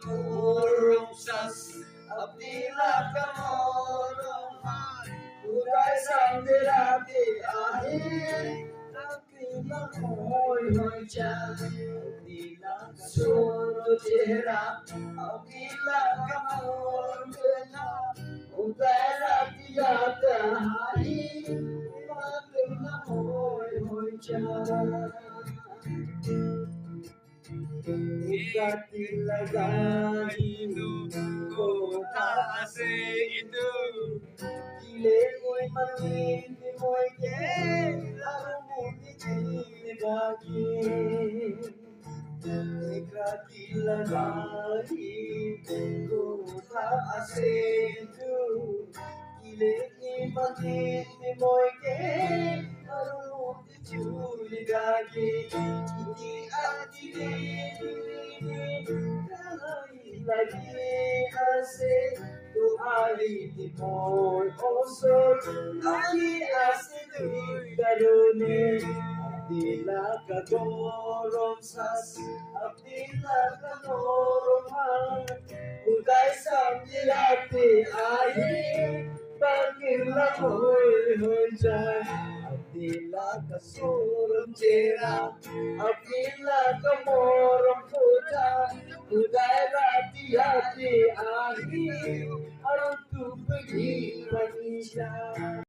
Urung sas Abdila kamorong Uday samdirati ahir Abdila hoy hoy chan Abdila kasuro chehra Abdila kamorong Uday samdirati ahir Abdila hoy hoy chan Ikatilaganinu kota ase itu Kile moy manini moy ke Arumuni kile gagi Ikatilaganinu kota ase itu Kile manini moy ke Arumuni kile gagi Kini adili lagi asik tu hari di boy osor lagi asik tu karune Abdila kagorong sas Abdila kagorong man Uday samdirati ahi Pagkirla hoy hoy chan Abdila kasurong chera Abdila kamorong puja Uday rati hati ahi Arang tu pergi manisya